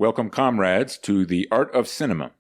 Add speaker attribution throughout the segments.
Speaker 1: Welcome, comrades, to the Art of Cinema.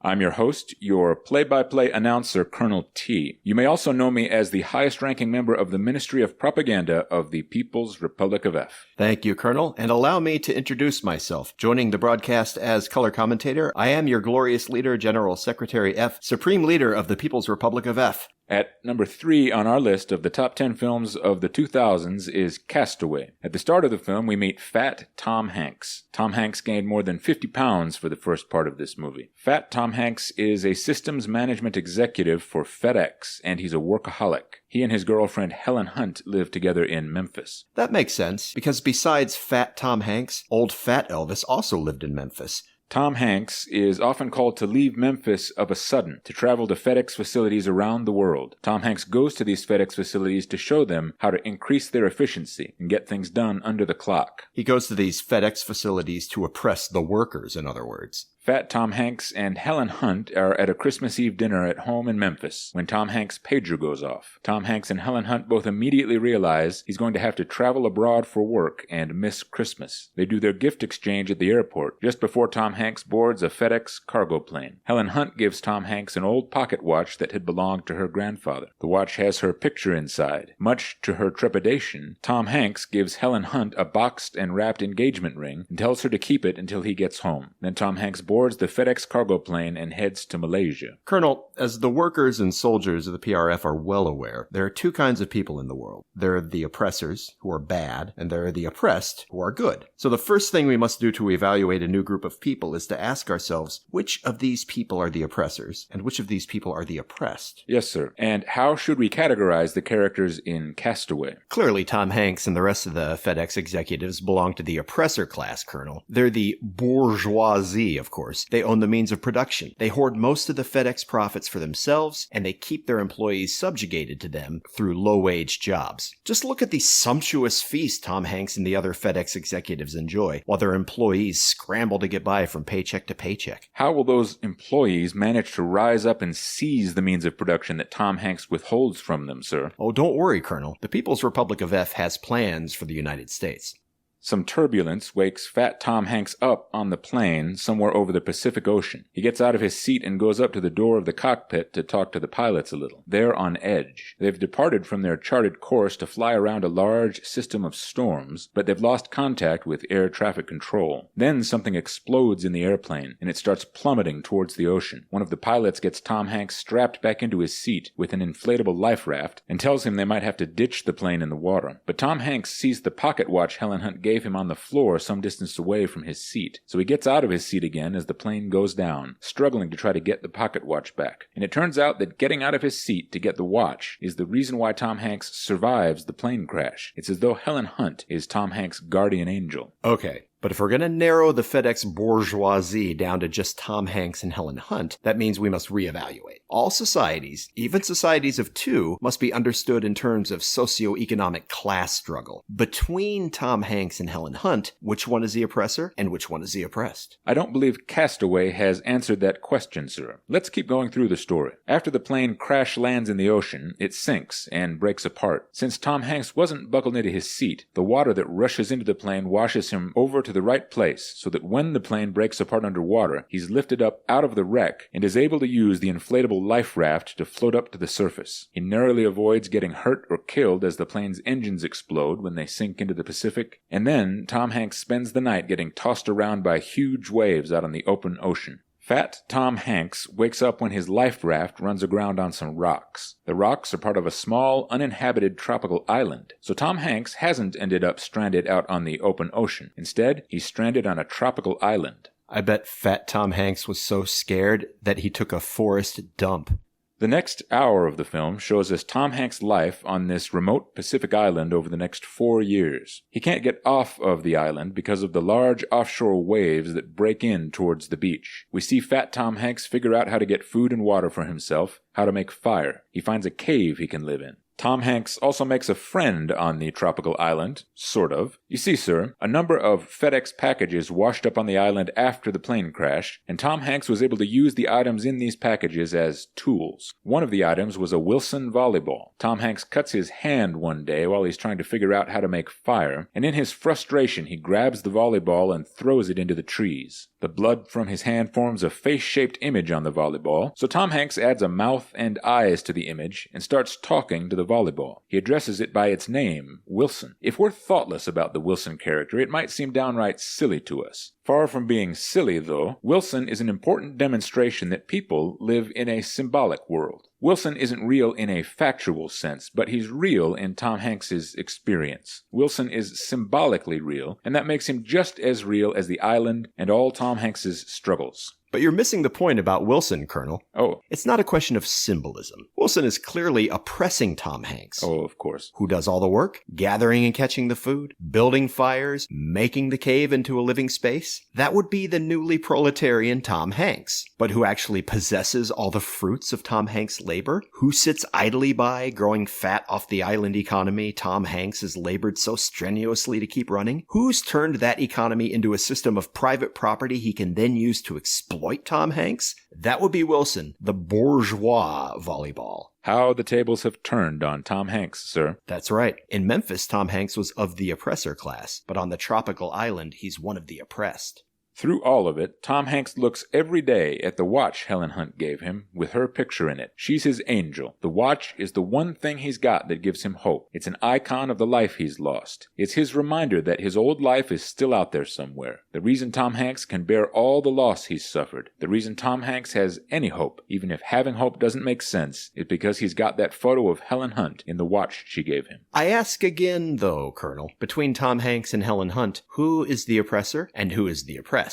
Speaker 1: I'm your host, your play-by-play announcer, Colonel T. You may also know me as the highest-ranking member of the Ministry of Propaganda of the People's Republic of F.
Speaker 2: Thank you, Colonel, and allow me to introduce myself. Joining the broadcast as color commentator, I am your glorious leader, General Secretary F, Supreme Leader of the People's Republic of F.
Speaker 1: At number 3 on our list of the top 10 films of the 2000s is Castaway. At the start of the film, we meet Fat Tom Hanks. Tom Hanks gained more than 50 pounds for the first part of this movie. Fat Tom Hanks is a systems management executive for FedEx, and he's a workaholic. He and his girlfriend Helen Hunt live together in Memphis.
Speaker 2: That makes sense, because besides Fat Tom Hanks, old Fat Elvis also lived in Memphis.
Speaker 1: Tom Hanks is often called to leave Memphis of a sudden to travel to FedEx facilities around the world. Tom Hanks goes to these FedEx facilities to show them how to increase their efficiency and get things done under the clock.
Speaker 2: He goes to these FedEx facilities to oppress the workers, in other words.
Speaker 1: Fat Tom Hanks and Helen Hunt are at a Christmas Eve dinner at home in Memphis when Tom Hanks' pager goes off. Tom Hanks and Helen Hunt both immediately realize he's going to have to travel abroad for work and miss Christmas. They do their gift exchange at the airport just before Tom Hanks boards a FedEx cargo plane. Helen Hunt gives Tom Hanks an old pocket watch that had belonged to her grandfather. The watch has her picture inside. Much to her trepidation, Tom Hanks gives Helen Hunt a boxed and wrapped engagement ring and tells her to keep it until he gets home. Then Tom Hanks boards the FedEx cargo plane and heads to Malaysia.
Speaker 2: Colonel, as the workers and soldiers of the PRF are well aware, there are two kinds of people in the world. There are the oppressors, who are bad, and there are the oppressed, who are good. So the first thing we must do to evaluate a new group of people is to ask ourselves, which of these people are the oppressors, and which of these people are the oppressed?
Speaker 1: Yes, sir. And how should we categorize the characters in Castaway?
Speaker 2: Clearly, Tom Hanks and the rest of the FedEx executives belong to the oppressor class, Colonel. They're the bourgeoisie, of course. They own the means of production. They hoard most of the FedEx profits for themselves, and they keep their employees subjugated to them through low-wage jobs. Just look at the sumptuous feast Tom Hanks and the other FedEx executives enjoy, while their employees scramble to get by from paycheck to paycheck.
Speaker 1: How will those employees manage to rise up and seize the means of production that Tom Hanks withholds from them, sir?
Speaker 2: Oh, don't worry, Colonel. The People's Republic of F has plans for the United States.
Speaker 1: Some turbulence wakes Fat Tom Hanks up on the plane somewhere over the Pacific Ocean. He gets out of his seat and goes up to the door of the cockpit to talk to the pilots a little. They're on edge. They've departed from their charted course to fly around a large system of storms, but they've lost contact with air traffic control. Then something explodes in the airplane, and it starts plummeting towards the ocean. One of the pilots gets Tom Hanks strapped back into his seat with an inflatable life raft and tells him they might have to ditch the plane in the water. But Tom Hanks sees the pocket watch Helen Hunt gave him on the floor some distance away from his seat. So he gets out of his seat again as the plane goes down, struggling to try to get the pocket watch back. And it turns out that getting out of his seat to get the watch is the reason why Tom Hanks survives the plane crash. It's as though Helen Hunt is Tom Hanks' guardian angel.
Speaker 2: Okay. But if we're going to narrow the FedEx bourgeoisie down to just Tom Hanks and Helen Hunt, that means we must reevaluate. All societies, even societies of two, must be understood in terms of socioeconomic class struggle. Between Tom Hanks and Helen Hunt, which one is the oppressor and which one is the oppressed?
Speaker 1: I don't believe Castaway has answered that question, sir. Let's keep going through the story. After the plane crash lands in the ocean, it sinks and breaks apart. Since Tom Hanks wasn't buckled into his seat, the water that rushes into the plane washes him over to the right place so that when the plane breaks apart underwater, he's lifted up out of the wreck and is able to use the inflatable life raft to float up to the surface. He narrowly avoids getting hurt or killed as the plane's engines explode when they sink into the Pacific. And then Tom Hanks spends the night getting tossed around by huge waves out on the open ocean. Fat Tom Hanks wakes up when his life raft runs aground on some rocks. The rocks are part of a small, uninhabited tropical island, so Tom Hanks hasn't ended up stranded out on the open ocean. Instead, he's stranded on a tropical island.
Speaker 2: I bet Fat Tom Hanks was so scared that he took a forest dump.
Speaker 1: The next hour of the film shows us Tom Hanks' life on this remote Pacific island over the next 4 years. He can't get off of the island because of the large offshore waves that break in towards the beach. We see Fat Tom Hanks figure out how to get food and water for himself, how to make fire. He finds a cave he can live in. Tom Hanks also makes a friend on the tropical island, sort of. You see, sir, a number of FedEx packages washed up on the island after the plane crash, and Tom Hanks was able to use the items in these packages as tools. One of the items was a Wilson volleyball. Tom Hanks cuts his hand one day while he's trying to figure out how to make fire, and in his frustration he grabs the volleyball and throws it into the trees. The blood from his hand forms a face-shaped image on the volleyball, so Tom Hanks adds a mouth and eyes to the image and starts talking to the volleyball. He addresses it by its name, Wilson. If we're thoughtless about the Wilson character, it might seem downright silly to us. Far from being silly, though, Wilson is an important demonstration that people live in a symbolic world. Wilson isn't real in a factual sense, but he's real in Tom Hanks's experience. Wilson is symbolically real, and that makes him just as real as the island and all Tom Hanks's struggles.
Speaker 2: But you're missing the point about Wilson, Colonel.
Speaker 1: Oh.
Speaker 2: It's not a question of symbolism. Wilson is clearly oppressing Tom Hanks.
Speaker 1: Oh, of course.
Speaker 2: Who does all the work? Gathering and catching the food, building fires, making the cave into a living space? That would be the newly proletarian Tom Hanks. But who actually possesses all the fruits of Tom Hanks' labor? Who sits idly by, growing fat off the island economy Tom Hanks has labored so strenuously to keep running? Who's turned that economy into a system of private property he can then use to exploit Tom Hanks? That would be Wilson, the bourgeois volleyball.
Speaker 1: How the tables have turned on Tom Hanks, sir.
Speaker 2: That's right. In Memphis, Tom Hanks was of the oppressor class, but on the tropical island, he's one of the oppressed.
Speaker 1: Through all of it, Tom Hanks looks every day at the watch Helen Hunt gave him, with her picture in it. She's his angel. The watch is the one thing he's got that gives him hope. It's an icon of the life he's lost. It's his reminder that his old life is still out there somewhere. The reason Tom Hanks can bear all the loss he's suffered, the reason Tom Hanks has any hope, even if having hope doesn't make sense, is because he's got that photo of Helen Hunt in the watch she gave him.
Speaker 2: I ask again, though, Colonel, between Tom Hanks and Helen Hunt, who is the oppressor and who is the oppressed?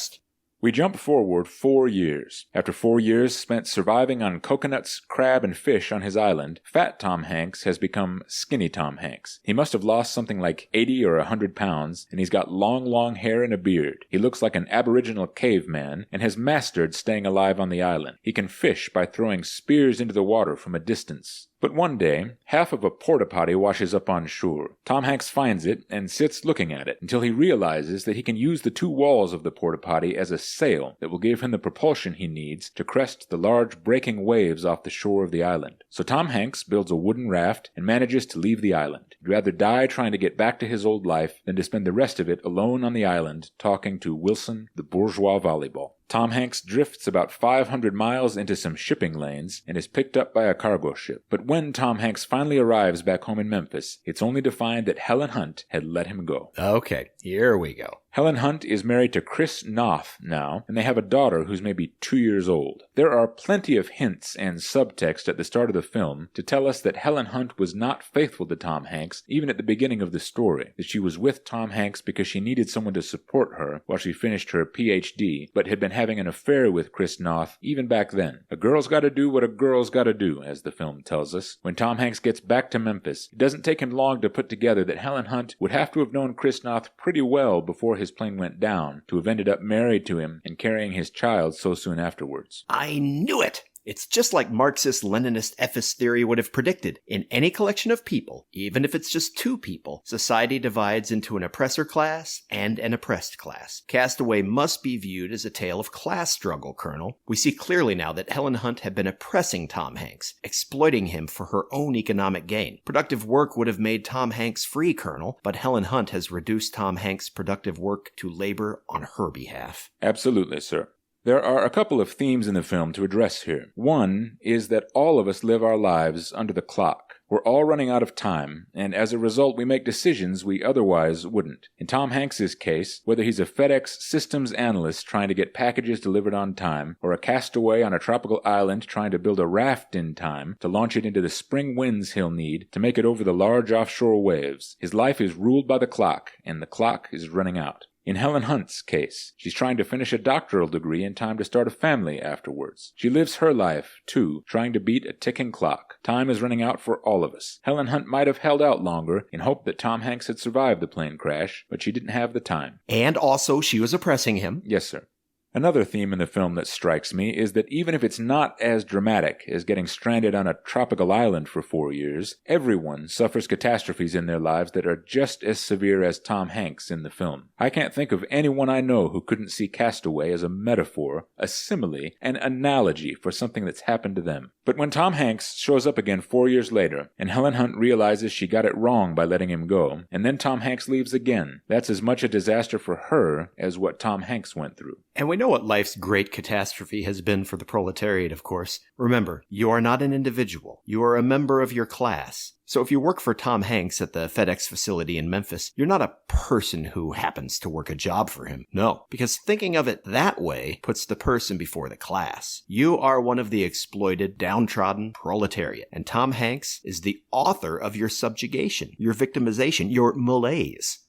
Speaker 1: We jump forward 4 years. After 4 years spent surviving on coconuts, crab, and fish on his island, fat Tom Hanks has become skinny Tom Hanks. He must have lost something like 80 or 100 pounds, and he's got long hair and a beard. He looks like an aboriginal caveman, and has mastered staying alive on the island. He can fish by throwing spears into the water from a distance. But one day, half of a porta-potty washes up on shore. Tom Hanks finds it and sits looking at it until he realizes that he can use the two walls of the porta-potty as a sail that will give him the propulsion he needs to crest the large breaking waves off the shore of the island. So Tom Hanks builds a wooden raft and manages to leave the island. He'd rather die trying to get back to his old life than to spend the rest of it alone on the island talking to Wilson, the bourgeois volleyball. Tom Hanks drifts about 500 miles into some shipping lanes and is picked up by a cargo ship. But when Tom Hanks finally arrives back home in Memphis, it's only to find that Helen Hunt had let him go.
Speaker 2: Okay, here we go.
Speaker 1: Helen Hunt is married to Chris Noth now, and they have a daughter who's maybe 2 years old. There are plenty of hints and subtext at the start of the film to tell us that Helen Hunt was not faithful to Tom Hanks, even at the beginning of the story, that she was with Tom Hanks because she needed someone to support her while she finished her PhD, but had been having an affair with Chris Noth even back then. A girl's gotta do what a girl's gotta do, as the film tells us. When Tom Hanks gets back to Memphis, it doesn't take him long to put together that Helen Hunt would have to have known Chris Noth pretty well before his plane went down to have ended up married to him and carrying his child so soon afterwards.
Speaker 2: I knew it! It's just like Marxist-Leninist ethos theory would have predicted. In any collection of people, even if it's just two people, society divides into an oppressor class and an oppressed class. Castaway must be viewed as a tale of class struggle, Colonel. We see clearly now that Helen Hunt had been oppressing Tom Hanks, exploiting him for her own economic gain. Productive work would have made Tom Hanks free, Colonel, but Helen Hunt has reduced Tom Hanks' productive work to labor on her behalf.
Speaker 1: Absolutely, sir. There are a couple of themes in the film to address here. One is that all of us live our lives under the clock. We're all running out of time, and as a result we make decisions we otherwise wouldn't. In Tom Hanks' case, whether he's a FedEx systems analyst trying to get packages delivered on time, or a castaway on a tropical island trying to build a raft in time to launch it into the spring winds he'll need to make it over the large offshore waves, his life is ruled by the clock, and the clock is running out. In Helen Hunt's case, she's trying to finish a doctoral degree in time to start a family afterwards. She lives her life, too, trying to beat a ticking clock. Time is running out for all of us. Helen Hunt might have held out longer in hope that Tom Hanks had survived the plane crash, but she didn't have the time.
Speaker 2: And also she was oppressing him.
Speaker 1: Yes, sir. Another theme in the film that strikes me is that even if it's not as dramatic as getting stranded on a tropical island for 4 years, everyone suffers catastrophes in their lives that are just as severe as Tom Hanks in the film. I can't think of anyone I know who couldn't see Castaway as a metaphor, a simile, an analogy for something that's happened to them. But when Tom Hanks shows up again 4 years later, and Helen Hunt realizes she got it wrong by letting him go, and then Tom Hanks leaves again, that's as much a disaster for her as what Tom Hanks went through.
Speaker 2: And we know what life's great catastrophe has been for the proletariat, of course. Remember, you are not an individual. You are a member of your class. So if you work for Tom Hanks at the FedEx facility in Memphis, you're not a person who happens to work a job for him. No, because thinking of it that way puts the person before the class. You are one of the exploited, downtrodden proletariat, and Tom Hanks is the author of your subjugation, your victimization, your malaise.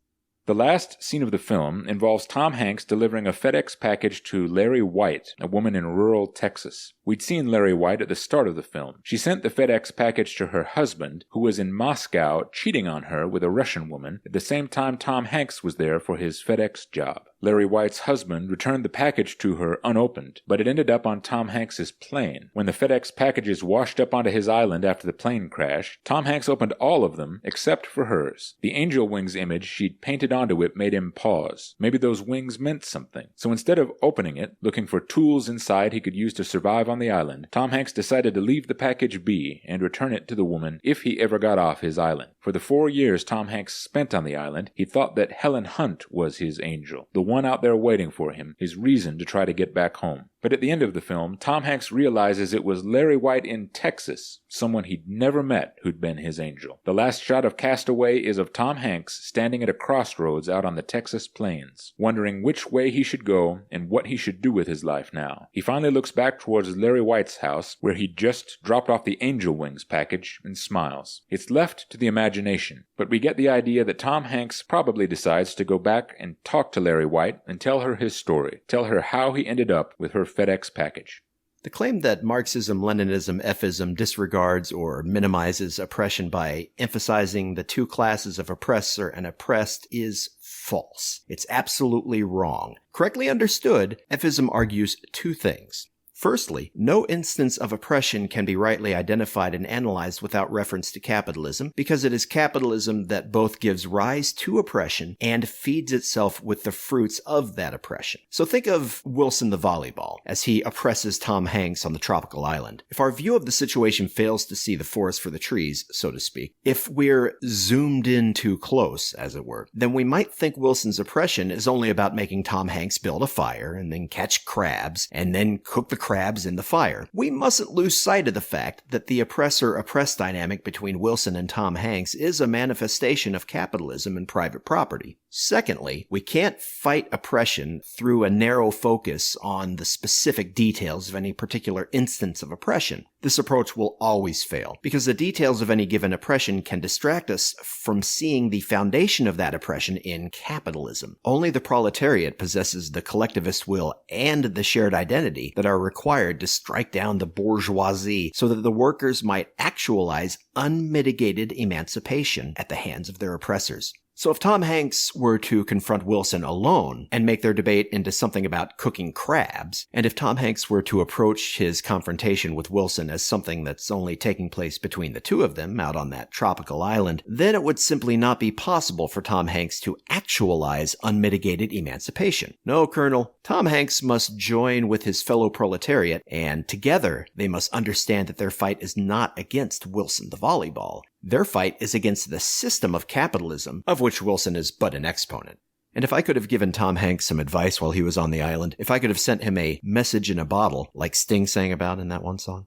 Speaker 1: The last scene of the film involves Tom Hanks delivering a FedEx package to Larry White, a woman in rural Texas. We'd seen Larry White at the start of the film. She sent the FedEx package to her husband, who was in Moscow cheating on her with a Russian woman, at the same time Tom Hanks was there for his FedEx job. Larry White's husband returned the package to her unopened, but it ended up on Tom Hanks's plane. When the FedEx packages washed up onto his island after the plane crash, Tom Hanks opened all of them except for hers. The angel wings image she'd painted onto it made him pause. Maybe those wings meant something. So instead of opening it, looking for tools inside he could use to survive on the island, Tom Hanks decided to leave the package be and return it to the woman if he ever got off his island. For the 4 years Tom Hanks spent on the island, he thought that Helen Hunt was his angel, the one out there waiting for him, his reason to try to get back home. But at the end of the film, Tom Hanks realizes it was Larry White in Texas, someone he'd never met, who'd been his angel. The last shot of Castaway is of Tom Hanks standing at a crossroads out on the Texas plains, wondering which way he should go and what he should do with his life now. He finally looks back towards Larry White's house, where he'd just dropped off the angel wings package, and smiles. It's left to the imagination, but we get the idea that Tom Hanks probably decides to go back and talk to Larry White and tell her his story, tell her how he ended up with her FedEx package.
Speaker 2: The claim that Marxism, Leninism, Fism disregards or minimizes oppression by emphasizing the two classes of oppressor and oppressed is false. It's absolutely wrong. Correctly understood, Fism argues two things. Firstly, no instance of oppression can be rightly identified and analyzed without reference to capitalism, because it is capitalism that both gives rise to oppression and feeds itself with the fruits of that oppression. So think of Wilson the volleyball, as he oppresses Tom Hanks on the tropical island. If our view of the situation fails to see the forest for the trees, so to speak, if we're zoomed in too close, as it were, then we might think Wilson's oppression is only about making Tom Hanks build a fire and then catch crabs and then cook the crabs in the fire. We mustn't lose sight of the fact that the oppressor-oppressed dynamic between Wilson and Tom Hanks is a manifestation of capitalism and private property. Secondly, we can't fight oppression through a narrow focus on the specific details of any particular instance of oppression. This approach will always fail, because the details of any given oppression can distract us from seeing the foundation of that oppression in capitalism. Only the proletariat possesses the collectivist will and the shared identity that are required to strike down the bourgeoisie so that the workers might actualize unmitigated emancipation at the hands of their oppressors. So if Tom Hanks were to confront Wilson alone and make their debate into something about cooking crabs, and if Tom Hanks were to approach his confrontation with Wilson as something that's only taking place between the two of them out on that tropical island, then it would simply not be possible for Tom Hanks to actualize unmitigated emancipation. No, Colonel, Tom Hanks must join with his fellow proletariat, and together they must understand that their fight is not against Wilson the volleyball. Their fight is against the system of capitalism, of which Wilson is but an exponent. And if I could have given Tom Hanks some advice while he was on the island, if I could have sent him a message in a bottle, like Sting sang about in that one song.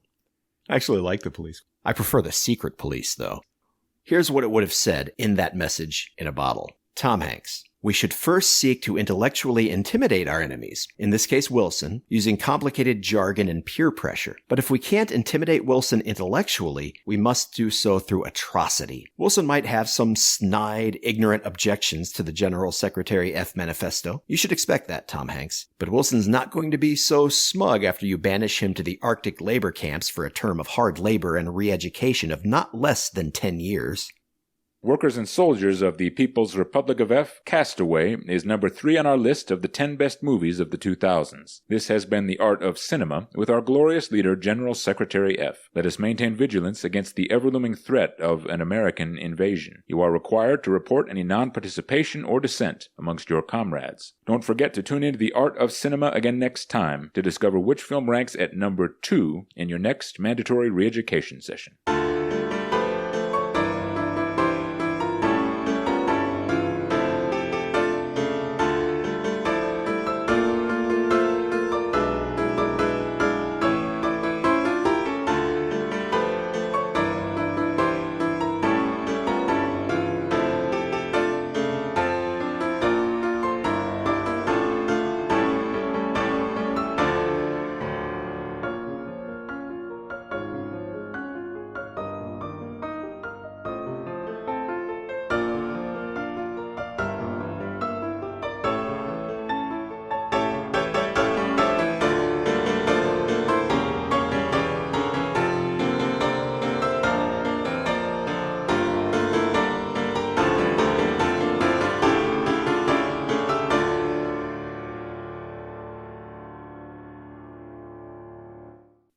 Speaker 2: I actually like the Police. I prefer the Secret Police, though. Here's what it would have said in that message in a bottle. Tom Hanks. We should first seek to intellectually intimidate our enemies, in this case Wilson, using complicated jargon and peer pressure. But if we can't intimidate Wilson intellectually, we must do so through atrocity. Wilson might have some snide, ignorant objections to the General Secretary F manifesto. You should expect that, Tom Hanks. But Wilson's not going to be so smug after you banish him to the Arctic labor camps for a term of hard labor and re-education of not less than 10 years.
Speaker 1: Workers and Soldiers of the People's Republic of F, Castaway, is number 3 on our list of the 10 best movies of the 2000s. This has been the art of cinema with our glorious leader, General Secretary F. Let us maintain vigilance against the ever-looming threat of an American invasion. You are required to report any non-participation or dissent amongst your comrades. Don't forget to tune into the art of cinema again next time to discover which film ranks at number 2 in your next mandatory re-education session.